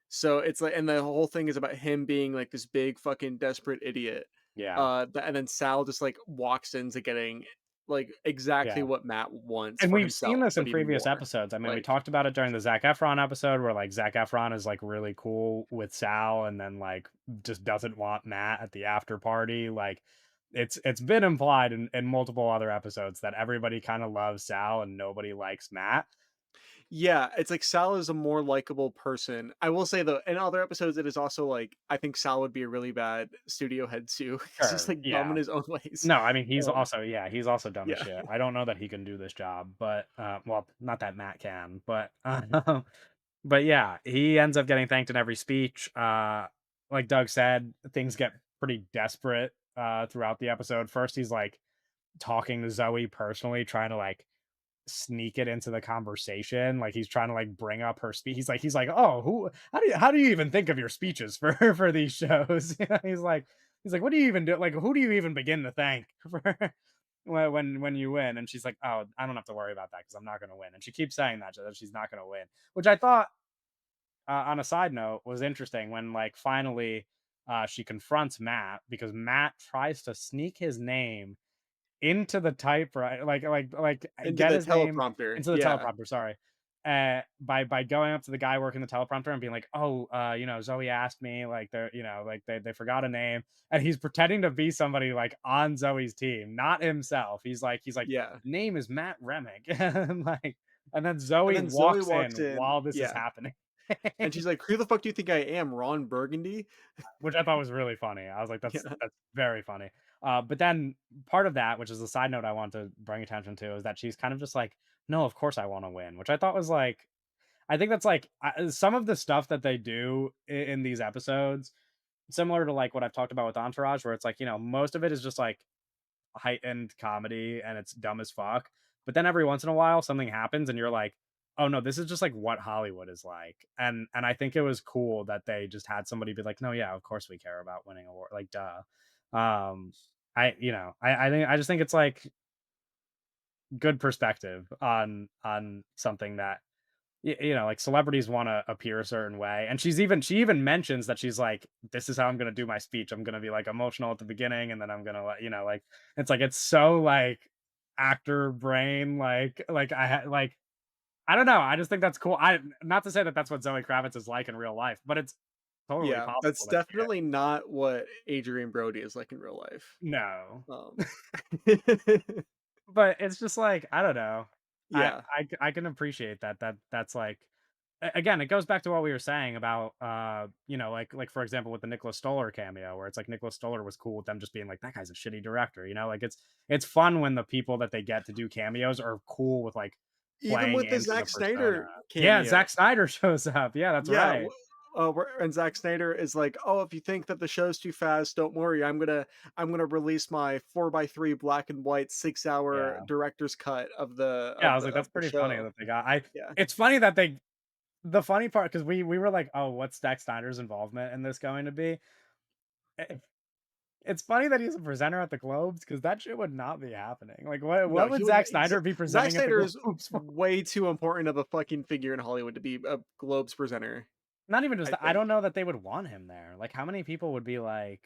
So it's like, and the whole thing is about him being like this big fucking desperate idiot. yeah, And then Sal just like walks into getting like exactly yeah. what Matt wants And for we've seen himself, this in but even previous more. episodes. I mean, we Like, talked about it during the Zac Efron episode where like Zac Efron is like really cool with Sal and then like just doesn't want Matt at the after party. Like it's been implied in multiple other episodes that everybody kind of loves Sal and nobody likes Matt. yeah, it's like Sal is a more likable person. I will say though, in other episodes, it is also like I think Sal would be a really bad studio head too, because he's Sure. like dumb in Yeah. his own ways. No, I mean Um, he's also dumb as yeah, shit. I don't know that he can do this job, but well, not that Matt can, but but yeah, he ends up getting thanked in every speech. Like Doug said, things get pretty desperate throughout the episode. First, he's like talking to Zoe personally, trying to like sneak it into the conversation. Like he's trying to like bring up her speech. He's like, oh, who? How do you even think of your speeches for for these shows? You know, he's like, what do you even do? Like, who do you even begin to thank for when you win? And she's like, oh, I don't have to worry about that because I'm not going to win. And she keeps saying that she's not going to win, which I thought on a side note was interesting when like finally she confronts Matt because Matt tries to sneak his name into the typewriter, into get the his name teleprompter. into the Yeah, teleprompter. Sorry, by going up to the guy working the teleprompter and being like, "Oh, you know, Zoe asked me like they're you know like they forgot a name," and he's pretending to be somebody like on Zoe's team, not himself. He's like, yeah. "Name is Matt Remick," and like, and then And Zoe then Zoe walks in walks in. while this is Yeah, happening. And she's like, "Who the fuck do you think I am, Ron Burgundy?" Which I thought was really funny. I was like, Yeah. that's very funny." But then part of that, which is a side note I want to bring attention to, is that she's kind of just like, "No, of course I wanna win," which I thought was like, I think that's like, some of the stuff that they do in these episodes, similar to, like, what I've talked about with Entourage, where it's like, most of it is just, like, heightened comedy and it's dumb as fuck. But then every once in a while something happens and you're like, "Oh no, this is just like what Hollywood is like." And I think it was cool that they just had somebody be like, "No, yeah, of course we care about winning award, like duh." Um I just think it's like good perspective on something that like celebrities want to appear a certain way. And she even mentions that she's like, "This is how I'm going to do my speech. I'm going to be like emotional at the beginning and then I'm going to like it's like it's so like actor brain like I don't know. I just think that's cool. I Not to say that that's what Zoe Kravitz is like in real life, but it's totally Yeah, that's possible that she is. definitely not what Adrian Brody is like in real life. No. Um But it's just like, I don't know. Yeah. I can appreciate that's like, again, it goes back to what we were saying about like for example with the Nicholas Stoller cameo, where it's like Nicholas Stoller was cool with them just being like, that guy's a shitty director, like it's fun when the people that they get to do cameos are cool with like Even playing with the into the Zack persona. Snyder Yeah, cameo. Zack Snyder shows up. Yeah, that's Yeah, right. where and Zack Snyder is like, "Oh, if you think that the show's too fast, don't worry. I'm gonna release my 4 by 3 black and white 6 hour Yeah. director's cut of the Yeah, I of was the like, of that's the pretty funny show." that they got I Yeah. it's funny that they the funny part, because we were like, "Oh, what's Zack Snyder's involvement in this going to be?" Eh, it's funny that he's a presenter at the Globes, because that shit would not be happening. Like, No, what he would would not. Zack Snyder be Zack presenting at the Snyder is Globes for? way too important of a fucking figure in Hollywood to be a Globes presenter, Not even just I that, I think. don't know that they would want him there. Like, how many people would be like,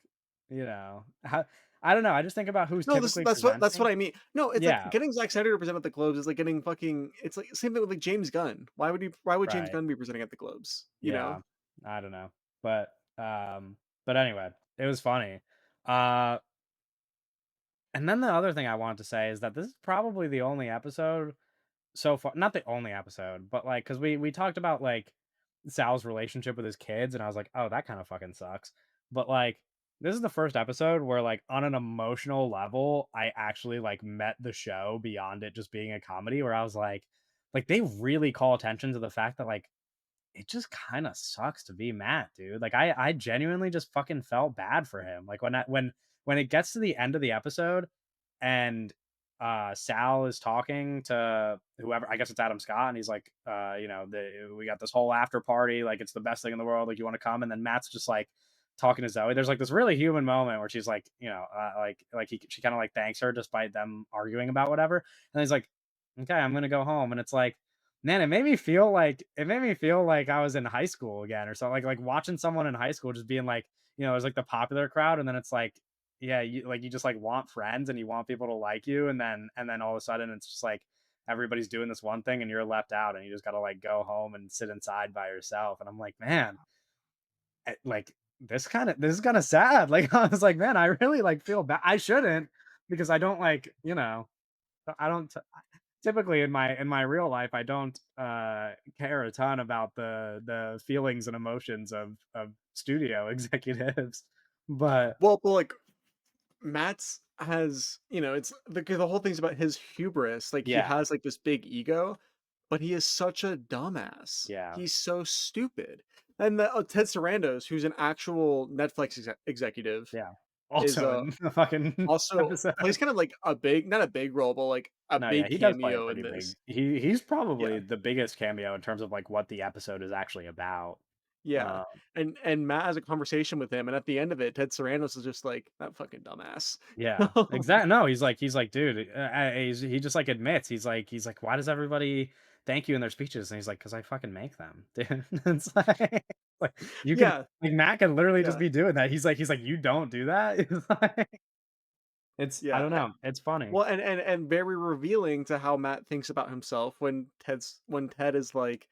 how I don't know, I just think about who's No, this typically that's what presenting. I mean. No, it's like Yeah, getting Zack Snyder to present at the Globes is like getting fucking. It's like same thing with like James Gunn. Why would James right. Gunn be presenting at the Globes? You Yeah, know? I don't know. But anyway, it was funny. Uh And then the other thing I wanted to say is that this is probably the only episode so far, not the only episode, but like, because we talked about like Sal's relationship with his kids, and I was like, oh, that kind of fucking sucks. But like, this is the first episode where like on an emotional level, I actually like met the show beyond it just being a comedy, where I was like they really call attention to the fact that like it just kind of sucks to be Matt, dude. Like I genuinely just fucking felt bad for him. Like when it gets to the end of the episode and Sal is talking to whoever, I guess it's Adam Scott, and he's like, we got this whole after party, like it's the best thing in the world, like you want to come, and then Matt's just like talking to Zoe. There's like this really human moment where she's like, she kind of like thanks her despite them arguing about whatever, and he's like, okay, I'm gonna go home, and it's like, man, it made me feel like I was in high school again or something, like watching someone in high school just being like, there's like the popular crowd, and then it's like, yeah, you just like want friends and you want people to like you, and then all of a sudden it's just like everybody's doing this one thing and you're left out and you just got to like go home and sit inside by yourself. And I'm like, man, like this is kind of sad. Like I was like, man, I really like feel bad. I shouldn't, because I don't like, I don't typically in my real life I don't care a ton about the feelings and emotions of studio executives. But Well, like Matt's has, it's the whole thing's about his hubris. Like he yeah, has like this big ego, but he is such a dumbass. yeah, He's so stupid. And Ted Sarandos, who's an actual Netflix executive, yeah. is Also in the fucking also plays episode. kind of like a big, not a big role, but like a No, yeah, big he does play a cameo in pretty big this. he's Yeah. probably the biggest cameo in terms of, like, what the episode is actually about. Yeah. Uh, And Matt has a conversation with him, and at the end of it, Ted Sarandos is just like, that fucking dumbass. yeah, exactly. No, he's like, "Dude," he just, like, admits, he's like, "Why does everybody thank you in their speeches?" And he's like, "'Cause I fucking make them, dude." It's like, you can Yeah, like, Matt can literally just yeah. be doing that. He's like, "You don't do that?" It's like I don't Yeah. know, it's funny. Well, and very revealing to how Matt thinks about himself when Ted is like,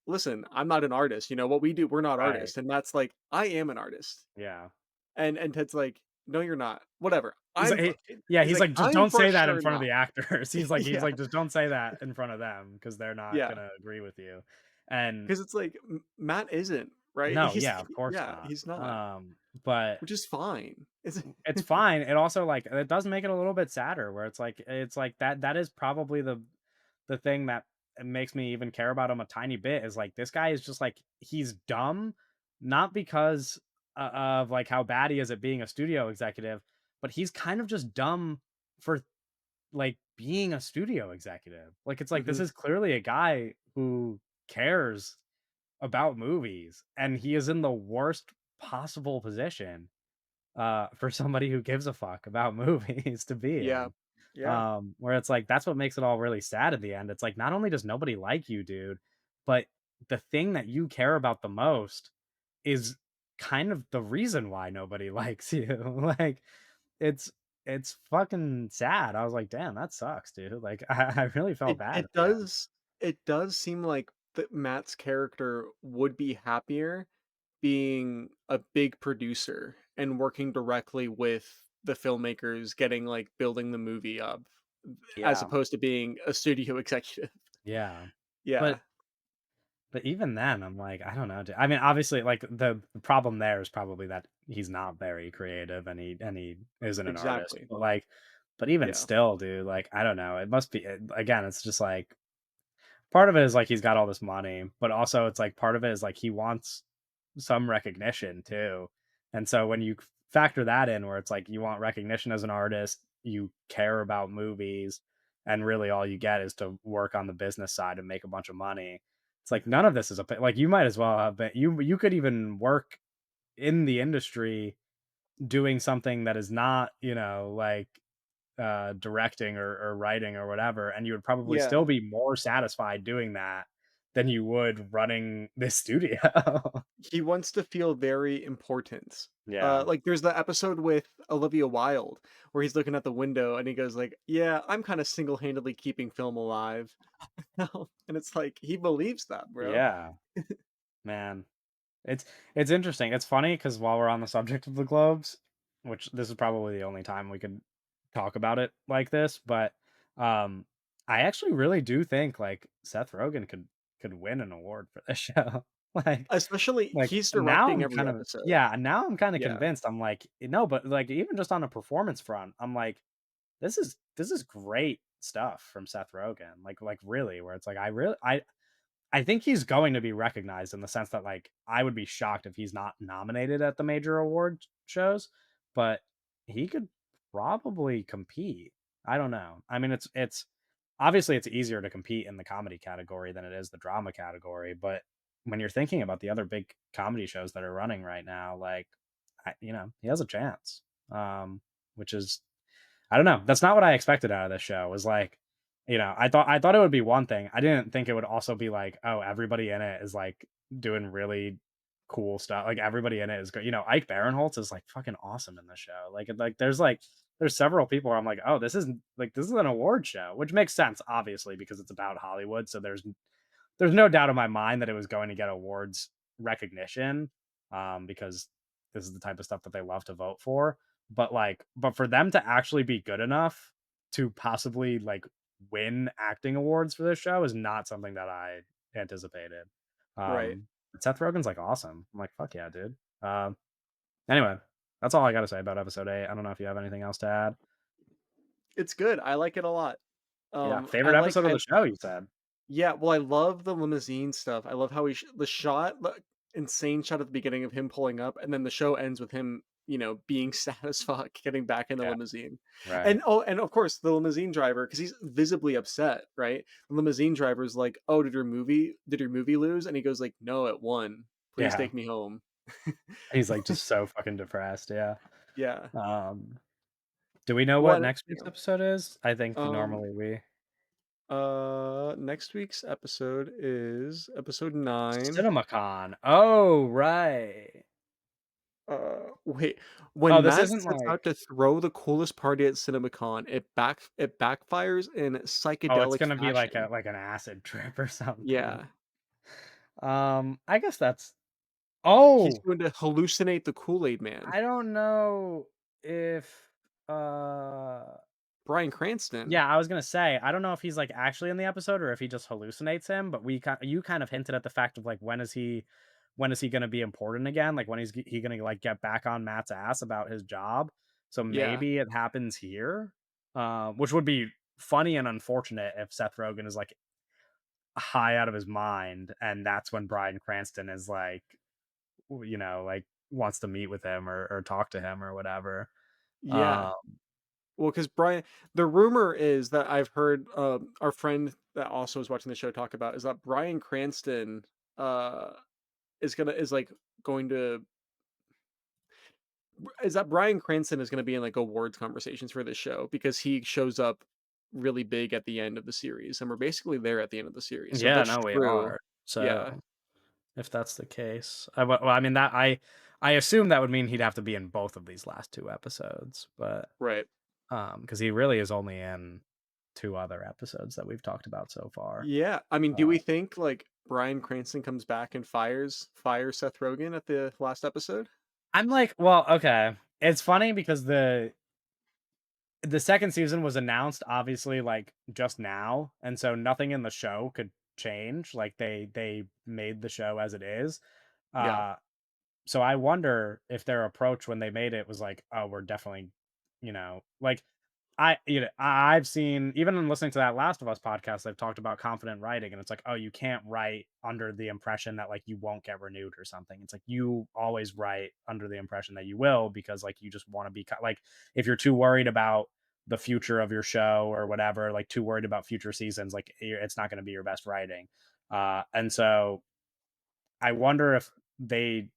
"Listen, I'm not an artist. What we do, we're not Right, artists." And Matt's like, "I am an artist." yeah. And Ted's like, "No, you're not. Whatever. He's like I'm for." yeah, He's he's like, like, "Just "I'm don't for say that in sure front of not." the actors." He's like, Yeah, "Just don't say that in front of them because 'cause they're not yeah. gonna agree with you." And Because it's like Matt isn't, right? no, yeah, of course Yeah, not. he's not, But which is fine. It's it's fine. It also, like, it does make it a little bit sadder where it's like that is probably the thing that makes me even care about him a tiny bit is, like, this guy is just, like, he's dumb, not because of, like, how bad he is at being a studio executive, but he's kind of just dumb for, like, being a studio executive. Like, it's like, this Mhm. is clearly a guy who cares about movies, and he is in the worst possible position for somebody who gives a fuck about movies to be Yeah. in. Yeah. Where it's like that's what makes it all really sad in the end. It's like not only does nobody like you, dude, but the thing that you care about the most is kind of the reason why nobody likes you. Like it's it's fucking sad. I was like, damn, that sucks, dude. Like I really felt It bad it at the end. does it does seem like that Matt's character would be happier being a big producer and working directly with the filmmakers, getting, like, building the movie up, as Yeah, opposed to being a studio executive. yeah. Yeah, But even then, I'm like, I don't know, dude. I mean, obviously, like the problem there is probably that he's not very creative and he isn't an artist. exactly. But like, but even Yeah. still, dude, like I don't know. It must be again. It's just like part of it is like he's got all this money, but also it's like part of it is like he wants some recognition too. And so when you factor that in, where it's like you want recognition as an artist, you care about movies, and really all you get is to work on the business side and make a bunch of money. It's like none of this is like you might as well have been you could even work in the industry doing something that is not, like directing or writing or whatever, and you would probably Yeah. still be more satisfied doing that than you would running this studio. He wants to feel very important. Yeah. Like, there's the episode with Olivia Wilde where he's looking at the window and he goes like, "Yeah, I'm kinda single-handedly keeping film alive." And it's like, he believes that, bro. Yeah, man. It's it's interesting. It's funny because while we're on the subject of the Globes, which this is probably the only time we could talk about it like this, but um I actually really do think like Seth Rogen could win an award for this show. like Especially like he's now directing I'm every kind of episode. yeah, now I'm kind of Yeah. convinced. I'm like, no, but like even just on a performance front, I'm like, this is great stuff from Seth Rogen. Like really, where it's like I think he's going to be recognized in the sense that, like, I would be shocked if he's not nominated at the major award shows, but he could probably compete. I don't know. I mean, it's obviously it's easier to compete in the comedy category than it is the drama category, but when you're thinking about the other big comedy shows that are running right now, like, he has a chance. Which is I don't know. That's not what I expected out of this show. Was like, I thought it would be one thing. I didn't think it would also be like, oh, everybody in it is like doing really cool stuff. Like everybody in it is good. Ike Barinholtz is like fucking awesome in the show. There's several people where I'm like, oh, this is an award show, which makes sense, obviously, because it's about Hollywood. So there's no doubt in my mind that it was going to get awards recognition, because this is the type of stuff that they love to vote for. But for them to actually be good enough to possibly like win acting awards for this show is not something that I anticipated. Right. But Seth Rogen's like awesome. I'm like, fuck yeah, dude. Anyway, that's all I got to say about episode 8. I don't know if you have anything else to add. It's good. I like it a lot. Yeah, I favorite like episode of I the show, you said. Yeah, well, I love the limousine stuff. I love how the shot, the insane shot at the beginning of him pulling up, and then the show ends with him, being sad as fuck, getting back in the Yeah, limousine. right. And of course, the limousine driver, because he's visibly upset, right? The limousine driver's like, "Oh, did your movie lose?" And he goes like, "No, it won. Please Yeah. take me home." He's like just so fucking depressed. Yeah. Yeah. Um, do we know what What? next week's episode is? I think Um. normally we Next week's episode is episode 9. CinemaCon. Oh, right. Wait, Oh, when this Matt isn't sets out to like throw the coolest party at CinemaCon, it backfires in oh, it's psychedelic gonna be like a fashion. like an acid trip or something. Yeah, I guess that's he's oh, going to hallucinate the Kool-Aid Man. I don't know if uh Bryan Cranston. Yeah, I was gonna say, I don't know if he's, like, actually in the episode or if he just hallucinates him, but you kind of hinted at the fact of, like, when is he gonna be important again? Like, when is he gonna, like, get back on Matt's ass about his job? So Yeah. maybe it happens here, which would be funny and unfortunate if Seth Rogen is, like, high out of his mind, and that's when Bryan Cranston is, like, like, wants to meet with him or talk to him or whatever. Yeah. Uh, Well, because Brian, the rumor is that I've heard our friend that also is watching the show talk about is that Bryan Cranston uh, is like going to is that Bryan Cranston is going to be in like awards conversations for this show because he shows up really big at the end of the series, and we're basically there at the end of the series. So if yeah, that's no, we true, are. yeah, So if that's the case, I mean that I assume that would mean he'd have to be in both of these last 2 episodes, but, right, because he really is only in 2 other episodes that we've talked about so far. yeah. I mean, do Uh, we think like Bryan Cranston comes back and fires Seth Rogen at the last episode? I'm like, well, okay. It's funny because the 2nd season was announced obviously, like, just now, and so nothing in the show could change, like, they made the show as it is. Yeah. Uh, so I wonder if their approach when they made it was like, "Oh, we're definitely," like, I've seen even in listening to that Last of Us podcast, they've talked about confident writing, and it's like, oh, you can't write under the impression that like you won't get renewed or something. It's like you always write under the impression that you will because like you just want to be like if you're too worried about the future of your show or whatever, like too worried about future seasons, like it's not going to be your best writing. And so I wonder if they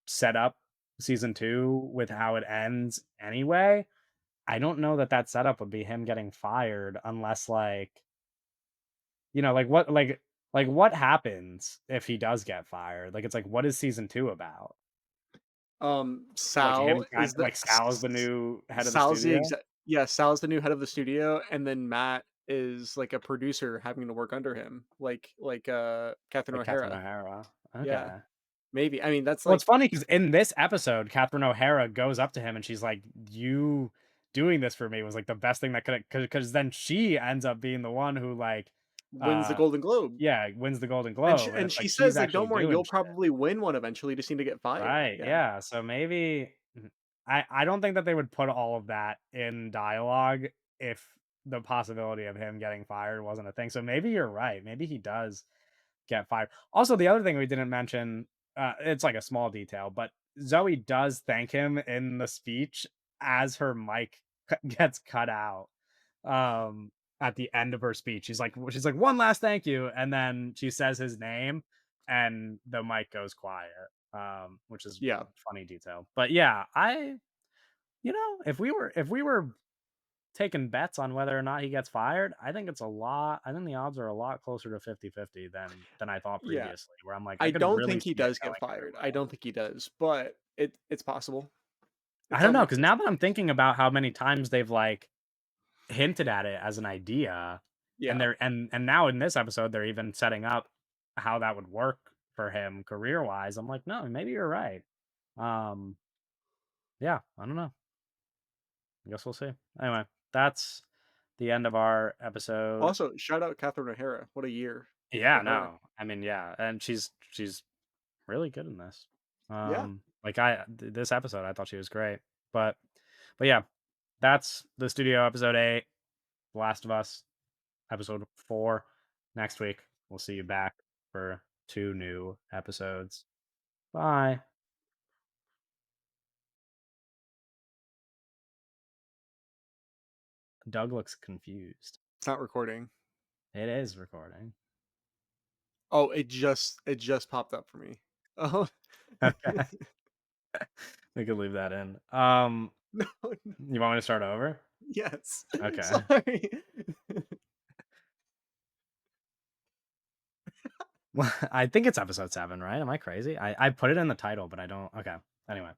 set up season 2 with how it ends anyway. I don't know that that setup would be him getting fired unless, like, like, what happens if he does get fired? Like, it's like, what is season 2 about? Like, him Sal kind is the like, Sal is the new head of the Sal's the studio? exact yeah, Sal's the new head of the studio, and then Matt is like a producer having to work under him, Catherine Like Catherine O'Hara. O'Hara? Yeah, Okay. maybe. I mean, that's Well, it's like funny because in this episode, Catherine O'Hara goes up to him and she's like, "You doing this for me was, like, the best thing that coulda" 'cause then she ends up being the one who, like, wins the uh Golden Globe, yeah, wins the Golden and she Globe, and and it's she like she's says like, actually "Don't worry, doing you'll shit. probably win one eventually. You just need to get fired." Right, Yeah, yeah, so maybe I don't think that they would put all of that in dialogue if the possibility of him getting fired wasn't a thing, so maybe you're right, maybe he does get fired. Also, the other thing we didn't mention, it's like a small detail, but Zoe does thank him in the speech as her mic gets cut out, um, at the end of her speech. She's like, "One last thank you," and then she says his name, and the mic goes quiet, which is yeah, funny detail. But yeah, if we were taking bets on whether or not he gets fired, I think the odds are a lot closer to 50-50 than I thought yeah. previously, where I'm like, I I could don't really think he see it does get going either fired. I way. don't think he does, but it's possible. I It's don't on know the because it's now that I'm thinking about how many times they've, like, hinted at it as an idea, and yeah, they're and now in this episode, they're even setting up how that would work for him career-wise, I'm like, "No, maybe you're right." Um, yeah, I don't know. I guess we'll see. Anyway, that's the end of our episode. also, shout out Catherine O'Hara. What a year Yeah, for her. no. I mean, yeah, and she's really good in this. Yeah. Like this episode, I thought she was great. But yeah, that's the studio episode 8, The Last of Us episode 4. Next week, we'll see you back for 2 new episodes. Bye. Doug looks confused. It's not recording. It is recording. Oh, it just popped up for me. Oh. Okay. We could leave that in. No, You want me to start over? yes. Okay. Sorry. Well, I think it's episode 7, right? Am I crazy? I put it in the title, but I don't. Okay. Anyway.